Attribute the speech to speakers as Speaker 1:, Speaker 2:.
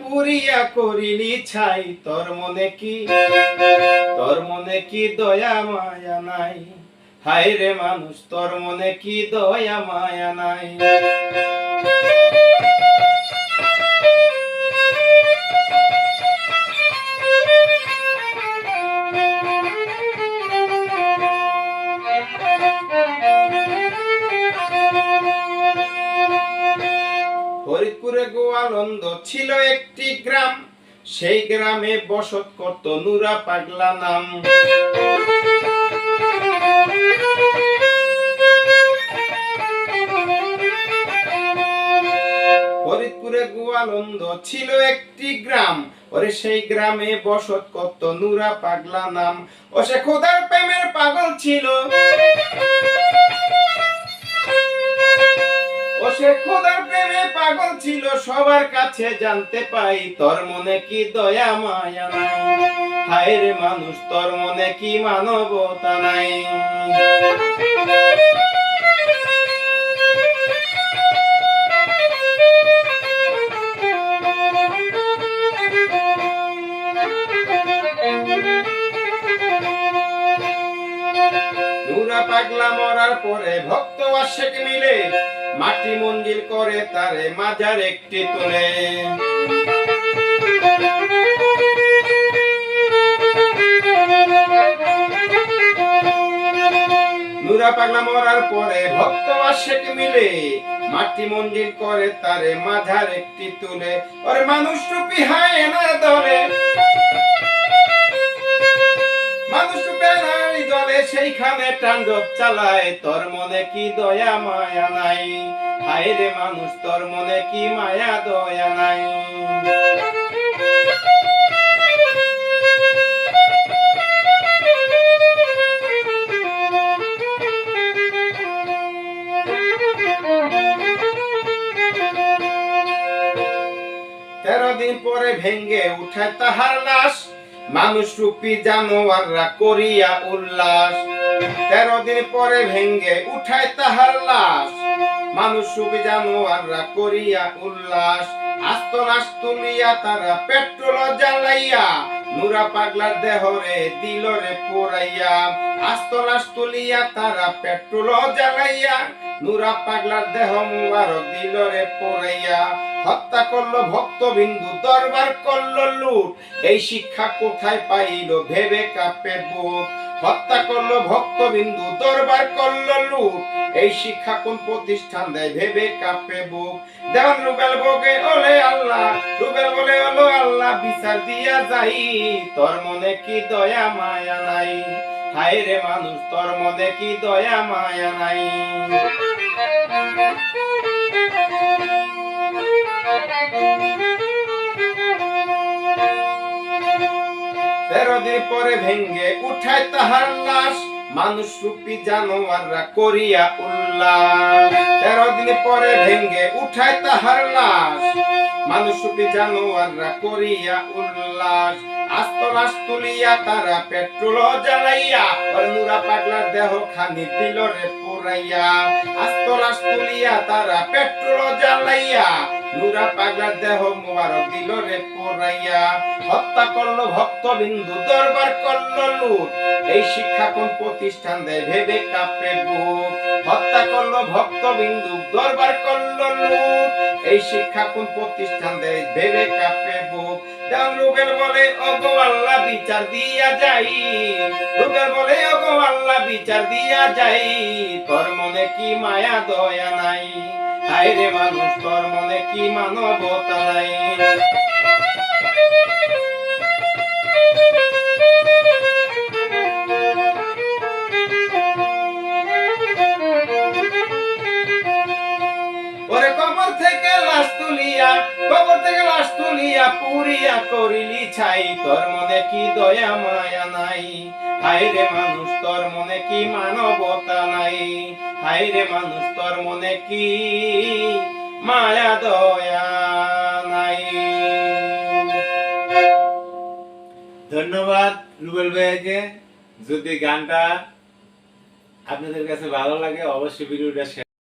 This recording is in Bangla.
Speaker 1: পুরিয়া করিলি ছাই, তোর মনে কি দয়া মায়া নাই? হায় রে মানুষ, তোর মনে কি দয়া মায়া নাই? ফরিদপুরে গোয়ালন্দ ছিল একটি গ্রাম, সেই গ্রামে বসত করত নুরা পাগলা নাম। ফরিদপুরে গোয়ালন্দ ছিল একটি গ্রাম, ওরে সেই গ্রামে বসত করত নুরা পাগলা নাম। ও সে খোদার প্রেমের পাগল ছিল, সে খোদার প্রেমে পাগল ছিল, সবার কাছে জানতে পাই তোর মনে কি দয়া মায়া নাই? হায় রে মানুষ, তোর মনে কি মানবতা নাই? নুরা পাগলা মরার পরে ভক্ত আশেক মিলে মাটি মন্দির করে তারে মাজার একটি তোলে। নুরা পাগলা মরার পরে ভক্ত আশেক মিলে মাটি মন্দির করে তারে মাজার একটি তুলে। ওরে মানুষ রূপী হায়নার দলে, মানুষ রূপী দলে সেইখানে তাণ্ডব চালায়, তোর মনে কি দয়া মায়া নাই? হায় রে মানুষ, তোর মনে কি মায়া দয়া নাই? তেরো দিন পরে ভেঙ্গে উঠায় তাহার লাশ, মানুষ রূপী জানোয়াররা করিয়া উল্লাস। 13 দিন পরে ভেঙ্গে উঠায় তাহার লাশ, মানুষ রূপী জানোয়াররা করিয়া উল্লাস। আস্ত লাশ তুলিয়া তারা পেট্রোল জ্বালাইয়া নুরা পাগলার দেহরে দিল রে পোড়াইয়া। আস্ত লাশ তুলিয়া তারা পেট্রোল জ্বালাইয়া নুরা পাগলার দেহ মুবারক দিল রে পোড়াইয়া। হত্যা করলো ভক্তবিন্দু, দরবার করলো লুট, এই শিক্ষা কোথায় পাইল ভেবে কাঁপে বুক। হত্যা করলো ভক্তবিন্দু, দরবার করলো লুট, এই শিক্ষা কোন প্রতিষ্ঠান দেয় ভেবে কাঁপে বুক। দেওয়ান রুবেল বলে ওলে আল্লাহ, রুবেল বলে ওলো আল্লাহ, বিচার দিয়া যাই, তোর মনে কি দয়া মায়া নাই? হায় রে মানুষ, তোর মনে কি দয়া মায়া নাই? 13 দিন পরে ভেঙ্গে উঠায় তাহার লাশ, মানুষ রূপী জানোয়াররা করিয়া উল্লাস। 13 দিন পরে ভেঙ্গে উঠায় তাহার লাশ, মানুষ রূপী জানোয়াররা করিয়া উল্লাস। আস্ত লাশ তুলিয়া তারা পেট্রোল জ্বালাইয়া নুরা পাগলার দেহ খানি দিল রে পোড়াইয়া। আস্ত লাশ তুলিয়া তারা পেট্রোল জ্বালাইয়া নুরা পাগলার দেহ মুবারক দিল রে পোড়াইয়া। হত্যা করলো ভক্তবিন্দু, দরবার করলো লুট, এই শিক্ষা কোন প্রতিষ্ঠান দেয় ভেবে কাঁপে বুক। হত্যা করলো ভক্তবিন্দু, দরবার করলো লুট, এই শিক্ষা কোন প্রতিষ্ঠান দেয় ভেবে কাঁপে বুক। রুবেল বলে ওগো আল্লাহ বিচার দিয়া যাই, রুবেল বলে ওগো আল্লাহ বিচার দিয়া যাই, তোর মনে কি মায়া দয়া নাই? হায় রে মানুষ, তোর মনে কি মানবতা নাই? ওরে কবর থেকে লাশ তুলিয়া পুরিয়া করিলি ছাই, তোর মনে কি দয়া মায়া নাই? হায় রে মানুষ, তোর মনে কি মানবতা নাই? হায় রে মানুষ, তোর মনে কি মায়া দয়া নাই?
Speaker 2: ধন্যবাদ রুবেল ভাইকে। যদি গানটা আপনাদের কাছে ভালো লাগে অবশ্যই ভিডিওটা শেয়ার